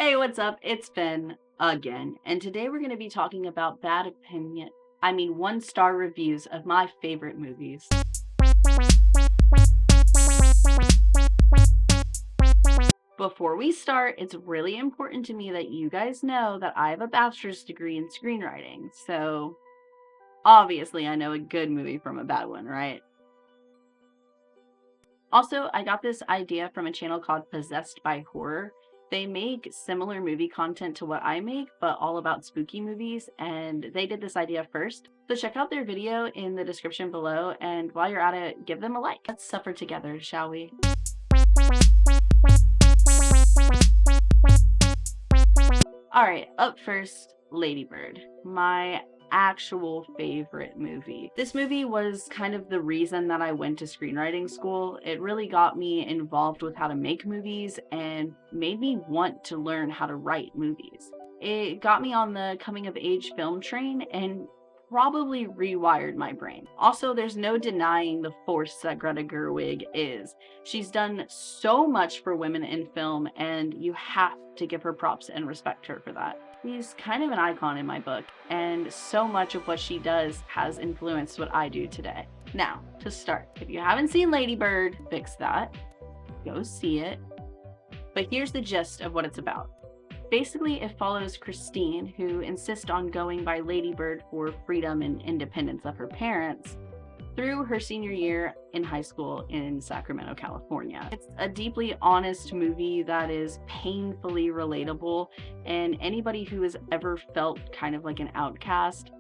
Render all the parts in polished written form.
Hey, what's up? It's Finn again, and today we're going to be talking about one-star reviews of my favorite movies. Before we start, it's really important to me that you guys know that I have a bachelor's degree in screenwriting, so obviously I know a good movie from a bad one, right? Also, I got this idea from a channel called Possessed by Horror. They make similar movie content to what I make, but all about spooky movies, and they did this idea first. So check out their video in the description below, and while you're at it, give them a like. Let's suffer together, shall we? Alright, up first, Lady Bird. My actual favorite movie. This movie was kind of the reason that I went to screenwriting school. It really got me involved with how to make movies and made me want to learn how to write movies. It got me on the coming of age film train and probably rewired my brain. Also, there's no denying the force that Greta Gerwig is. She's done so much for women in film, and you have to give her props and respect her for that. She's kind of an icon in my book, and so much of what she does has influenced what I do today. Now, to start, if you haven't seen Lady Bird, fix that. Go see it. But here's the gist of what it's about. Basically, it follows Christine, who insists on going by Lady Bird for freedom and independence of her parents, through her senior year in high school in Sacramento, California. It's a deeply honest movie that is painfully relatable, and anybody who has ever felt kind of like an outcast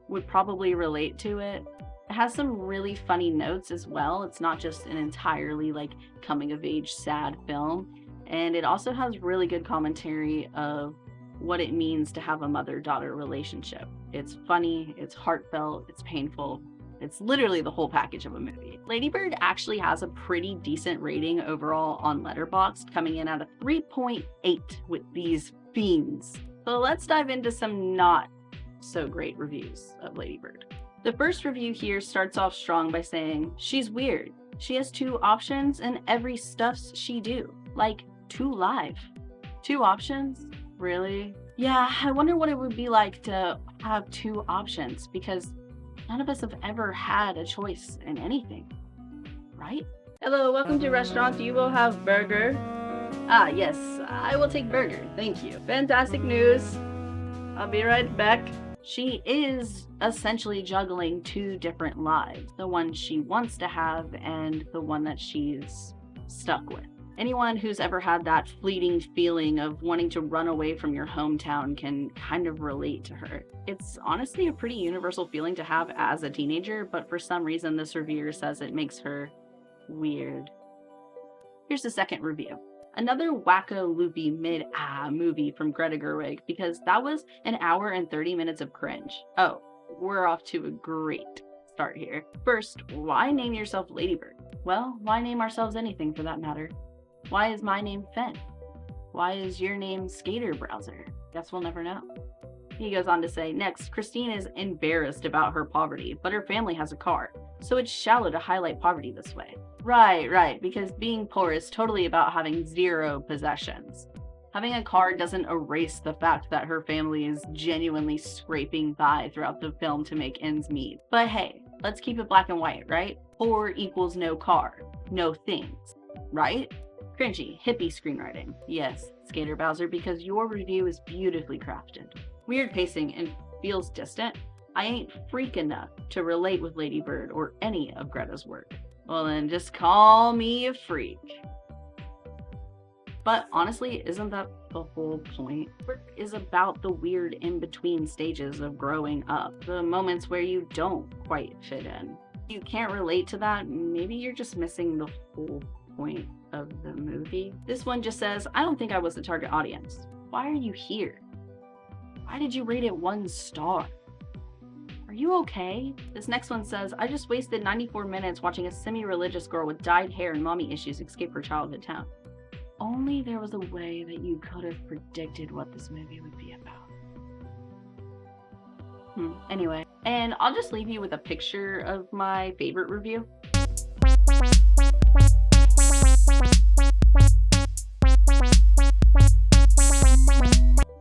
would probably relate to it. It has some really funny notes as well. It's not just an entirely like coming of age sad film. And it also has really good commentary of what it means to have a mother-daughter relationship. It's funny, it's heartfelt, it's painful. It's literally the whole package of a movie. Lady Bird actually has a pretty decent rating overall on Letterboxd, coming in at a 3.8 with these fiends. So let's dive into some not so great reviews of Lady Bird. The first review here starts off strong by saying, "She's weird. She has two options and every stuffs she do. Like, 2 live. 2 options? Really? Yeah, I wonder what it would be like to have 2 options, because none of us have ever had a choice in anything, right? Hello, welcome to restaurant. You will have burger. Ah, yes, I will take burger. Thank you. Fantastic news. I'll be right back." She is essentially juggling 2 different lives, the one she wants to have and the one that she's stuck with. Anyone who's ever had that fleeting feeling of wanting to run away from your hometown can kind of relate to her. It's honestly a pretty universal feeling to have as a teenager, but for some reason this reviewer says it makes her weird. Here's the second review. Another wacko loopy movie from Greta Gerwig, because that was an hour and 30 minutes of cringe. Oh, we're off to a great start here. First, why name yourself Lady Bird? Well, why name ourselves anything for that matter? Why is my name Finn? Why is your name Skater Browser? Guess we'll never know. He goes on to say, next, Christine is embarrassed about her poverty, but her family has a car, so it's shallow to highlight poverty this way. Right, because being poor is totally about having 0 possessions. Having a car doesn't erase the fact that her family is genuinely scraping by throughout the film to make ends meet. But hey, let's keep it black and white, right? Poor equals no car, no things, right? Cringy, hippie screenwriting. Yes, Skater Bowser, because your review is beautifully crafted. Weird pacing and feels distant. I ain't freak enough to relate with Lady Bird or any of Greta's work. Well then, just call me a freak. But honestly, isn't that the whole point? Work is about the weird in-between stages of growing up, the moments where you don't quite fit in. If you can't relate to that, maybe you're just missing the whole point of the movie. This one just says, I don't think I was the target audience. Why are you here? Why did you rate it 1 star? Are you okay? This next one says, I just wasted 94 minutes watching a semi-religious girl with dyed hair and mommy issues escape her childhood town. Only there was a way that you could have predicted what this movie would be about. Anyway, and I'll just leave you with a picture of my favorite review.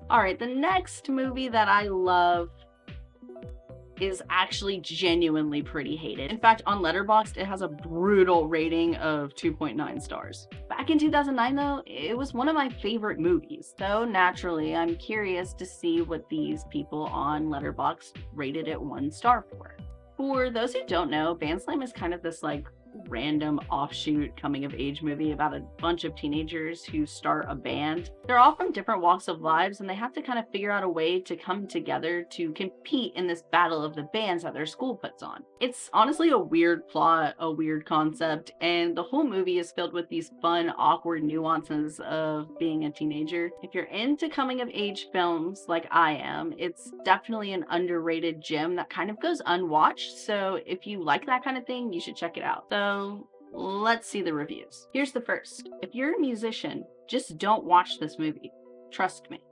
All right, the next movie that I love is actually genuinely pretty hated. In fact, on Letterboxd, it has a brutal rating of 2.9 stars. Back in 2009, though, it was one of my favorite movies. So naturally, I'm curious to see what these people on Letterboxd rated it 1 star for. For those who don't know, Bandslam is kind of this random offshoot coming of age movie about a bunch of teenagers who start a band. They're all from different walks of lives, and they have to kind of figure out a way to come together to compete in this battle of the bands that their school puts on. It's honestly a weird plot, a weird concept, and the whole movie is filled with these fun, awkward nuances of being a teenager. If you're into coming of age films like I am, it's definitely an underrated gem that kind of goes unwatched, so if you like that kind of thing, you should check it out. So let's see the reviews. Here's the first. If you're a musician, just don't watch this movie. Trust me.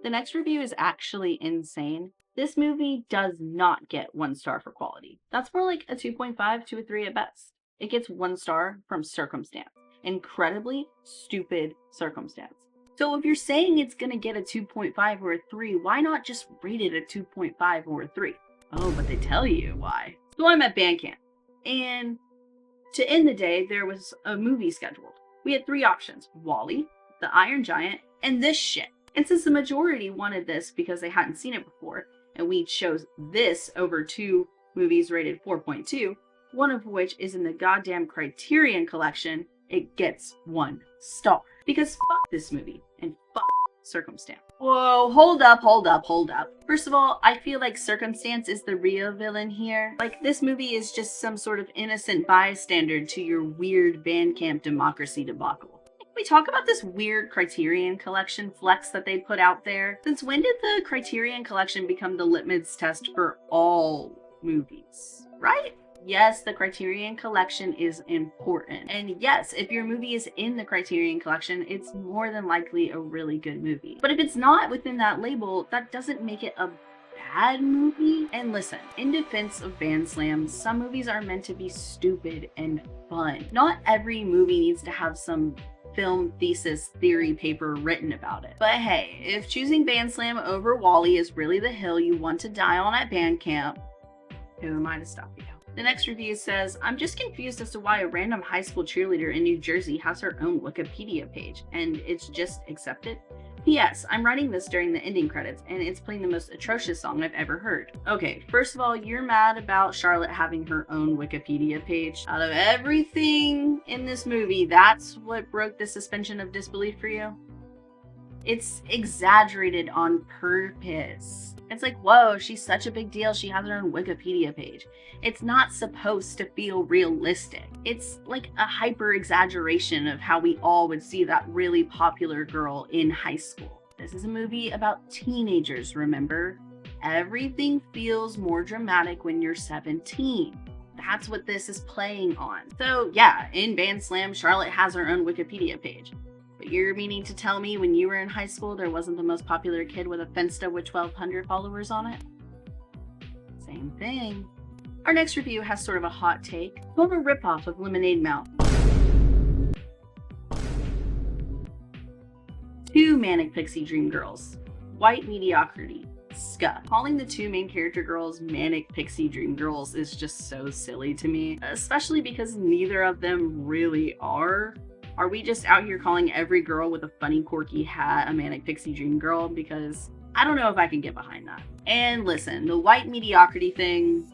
The next review is actually insane. This movie does not get 1 star for quality. That's more like a 2.5 to a 3 at best. It gets 1 star from circumstance. Incredibly stupid circumstance. So if you're saying it's gonna get a 2.5 or a 3, why not just rate it a 2.5 or a 3? Oh, but they tell you why. So I'm at band camp, and to end the day, there was a movie scheduled. We had 3 options: Wall-E, The Iron Giant, and this shit. And since the majority wanted this because they hadn't seen it before, and we chose this over 2 movies rated 4.2, one of which is in the goddamn Criterion collection, it gets 1 star. Because fuck this movie, and fuck Circumstance. Whoa, hold up. First of all, I feel like Circumstance is the real villain here. Like, this movie is just some sort of innocent bystander to your weird Bandcamp democracy debacle. Can we talk about this weird Criterion collection flex that they put out there? Since when did the Criterion collection become the litmus test for all movies, right? Yes, the Criterion collection is important. And yes, if your movie is in the Criterion collection, it's more than likely a really good movie. But if it's not within that label, that doesn't make it a bad movie. And listen, in defense of Bandslam, some movies are meant to be stupid and fun. Not every movie needs to have some film thesis theory paper written about it. But hey, if choosing Bandslam over Wall-E is really the hill you want to die on at band camp, who am I to stop you? The next review says, I'm just confused as to why a random high school cheerleader in New Jersey has her own Wikipedia page, and it's just accepted. P.S. I'm writing this during the ending credits, and it's playing the most atrocious song I've ever heard. Okay, first of all, you're mad about Charlotte having her own Wikipedia page. Out of everything in this movie, that's what broke the suspension of disbelief for you? It's exaggerated on purpose. It's like, whoa, she's such a big deal, she has her own Wikipedia page. It's not supposed to feel realistic. It's like a hyper exaggeration of how we all would see that really popular girl in high school. This is a movie about teenagers, remember? Everything feels more dramatic when you're 17. That's what this is playing on. So yeah, in Bandslam, Charlotte has her own Wikipedia page. But you're meaning to tell me when you were in high school there wasn't the most popular kid with a Finsta with 1,200 followers on it? Same thing. Our next review has sort of a hot take. Total ripoff of Lemonade Mouth. 2 Manic Pixie Dream Girls. White mediocrity. Ska. Calling the 2 main character girls Manic Pixie Dream Girls is just so silly to me, especially because neither of them really are. Are we just out here calling every girl with a funny quirky hat a Manic Pixie Dream Girl? Because I don't know if I can get behind that. And listen, the white mediocrity thing,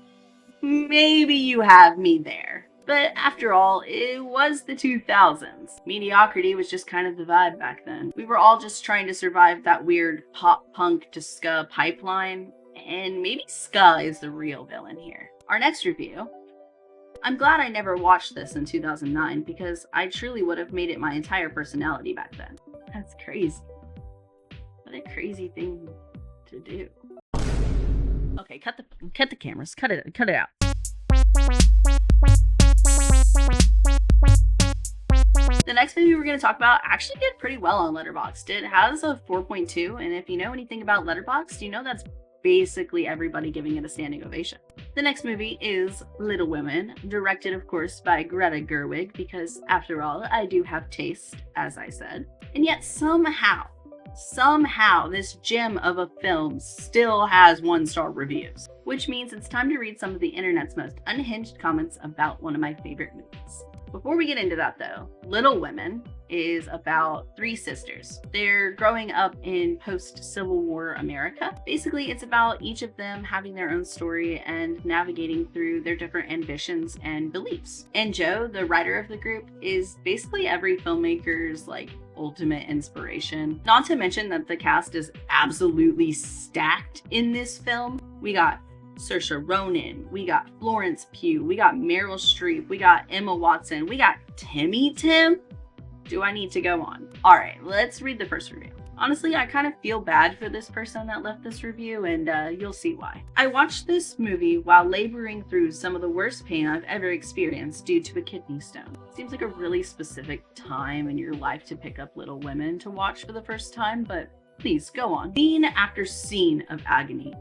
maybe you have me there. But after all, it was the 2000s. Mediocrity was just kind of the vibe back then. We were all just trying to survive that weird pop punk to ska pipeline, and maybe ska is the real villain here. Our next review. I'm glad I never watched this in 2009 because I truly would have made it my entire personality back then. That's crazy. What a crazy thing to do. Okay, cut the cameras. Cut it out. The next movie we're going to talk about actually did pretty well on Letterboxd. It has a 4.2, and if you know anything about Letterboxd, you know that's basically everybody giving it a standing ovation. The next movie is Little Women, directed, of course, by Greta Gerwig, because after all, I do have taste, as I said. And yet somehow, this gem of a film still has 1-star reviews, which means it's time to read some of the internet's most unhinged comments about one of my favorite movies. Before we get into that though, Little Women is about 3 sisters. They're growing up in post-Civil War America. Basically, it's about each of them having their own story and navigating through their different ambitions and beliefs. And Joe, the writer of the group, is basically every filmmaker's ultimate inspiration. Not to mention that the cast is absolutely stacked in this film. We got Saoirse Ronan, we got Florence Pugh, we got Meryl Streep, we got Emma Watson, we got Timmy Tim. Do I need to go on? All right, let's read the first review. Honestly, I kind of feel bad for this person that left this review, and you'll see why. I watched this movie while laboring through some of the worst pain I've ever experienced due to a kidney stone. Seems like a really specific time in your life to pick up Little Women to watch for the first time, but please go on. Scene after scene of agony.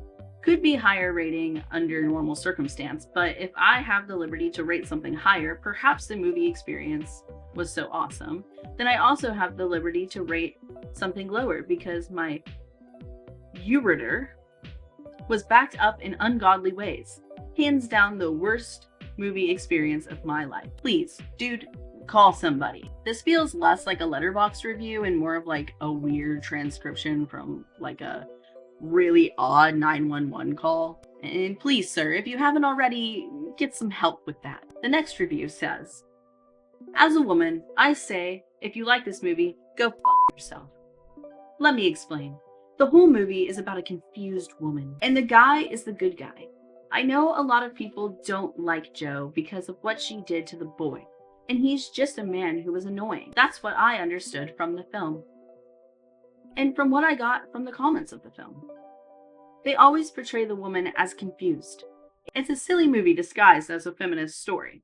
Could be higher rating under normal circumstance, but if I have the liberty to rate something higher, perhaps the movie experience was so awesome, then I also have the liberty to rate something lower because my ureter was backed up in ungodly ways. Hands down the worst movie experience of my life. Please, dude, call somebody. This feels less like a Letterboxd review and more of a weird transcription from a really odd 911 call. And please, sir, if you haven't already, get some help with that. The next review says, as a woman, I say, if you like this movie, go fuck yourself. Let me explain. The whole movie is about a confused woman, and the guy is the good guy. I know a lot of people don't like Joe because of what she did to the boy, and he's just a man who was annoying. That's what I understood from the film. And from what I got from the comments of the film. They always portray the woman as confused. It's a silly movie disguised as a feminist story.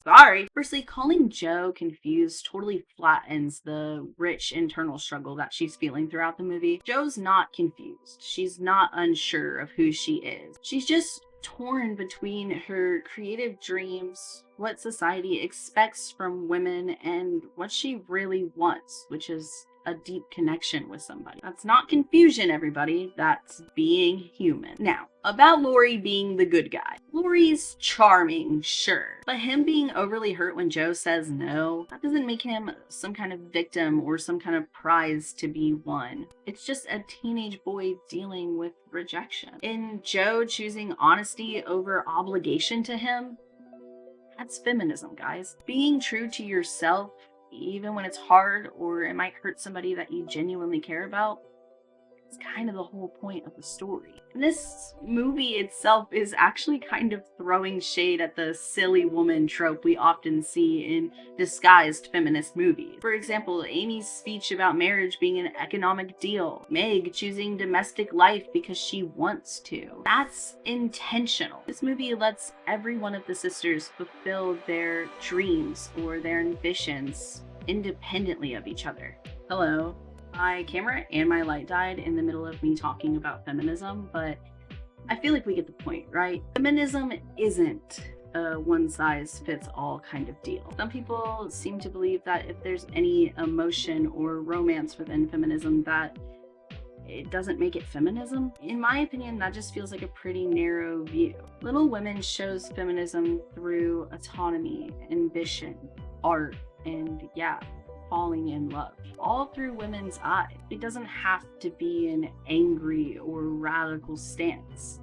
Sorry. Firstly, calling Joe confused totally flattens the rich internal struggle that she's feeling throughout the movie. Joe's not confused. She's not unsure of who she is. She's just torn between her creative dreams, what society expects from women, and what she really wants, which is a deep connection with somebody. That's not confusion, everybody. That's being human. Now, about Laurie being the good guy. Laurie's charming, sure, but him being overly hurt when Joe says no, that doesn't make him some kind of victim or some kind of prize to be won. It's just a teenage boy dealing with rejection. And Joe choosing honesty over obligation to him, that's feminism, guys. Being true to yourself, even when it's hard or it might hurt somebody that you genuinely care about, it's kind of the whole point of the story. And this movie itself is actually kind of throwing shade at the silly woman trope we often see in disguised feminist movies. For example, Amy's speech about marriage being an economic deal, Meg choosing domestic life because she wants to. That's intentional. This movie lets every one of the sisters fulfill their dreams or their ambitions independently of each other. Hello. My camera and my light died in the middle of me talking about feminism, but I feel like we get the point, right? Feminism isn't a one-size-fits-all kind of deal. Some people seem to believe that if there's any emotion or romance within feminism, that it doesn't make it feminism. In my opinion, that just feels like a pretty narrow view. Little Women shows feminism through autonomy, ambition, art, and falling in love, all through women's eyes. It doesn't have to be an angry or radical stance.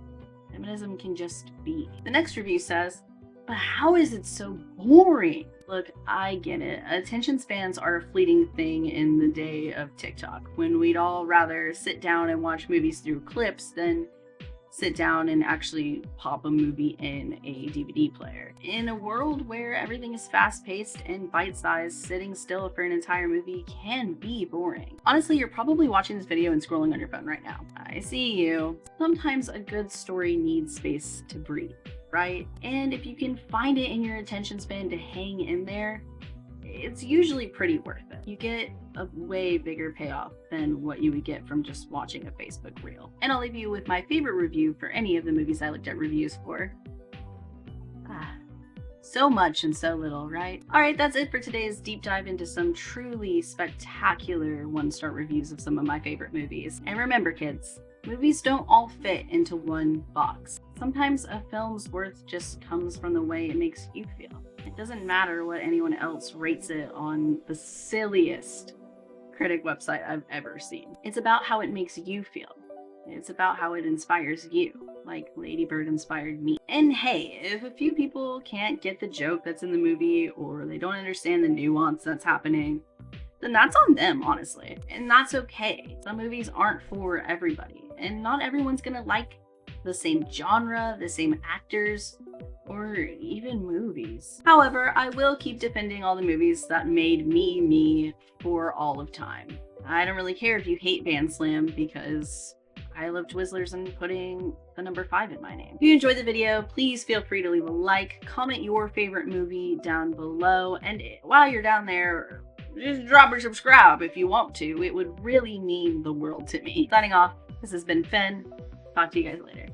Feminism can just be. The next review says, but how is it so boring? Look, I get it. Attention spans are a fleeting thing in the day of TikTok, when we'd all rather sit down and watch movies through clips than sit down and actually pop a movie in a DVD player. In a world where everything is fast-paced and bite-sized, sitting still for an entire movie can be boring. Honestly, you're probably watching this video and scrolling on your phone right now. I see you. Sometimes a good story needs space to breathe, right? And if you can find it in your attention span to hang in there, it's usually pretty worth it. You get a way bigger payoff than what you would get from just watching a Facebook reel. And I'll leave you with my favorite review for any of the movies I looked at reviews for. So much and so little, right? Alright, that's it for today's deep dive into some truly spectacular one-star reviews of some of my favorite movies. And remember, kids, movies don't all fit into one box. Sometimes a film's worth just comes from the way it makes you feel. It doesn't matter what anyone else rates it on the silliest critic website I've ever seen. It's about how it makes you feel. It's about how it inspires you, like Lady Bird inspired me. And hey, if a few people can't get the joke that's in the movie, or they don't understand the nuance that's happening, then that's on them, honestly. And that's okay. Some movies aren't for everybody, and not everyone's gonna like the same genre, the same actors, or even movies. However, I will keep defending all the movies that made me me for all of time. I don't really care if you hate Van Slam, because I love Twizzlers and putting the number 5 in my name. If you enjoyed the video, please feel free to leave a like, comment your favorite movie down below, and while you're down there, just drop or subscribe if you want to. It would really mean the world to me. Signing off, this has been Finn. Talk to you guys later.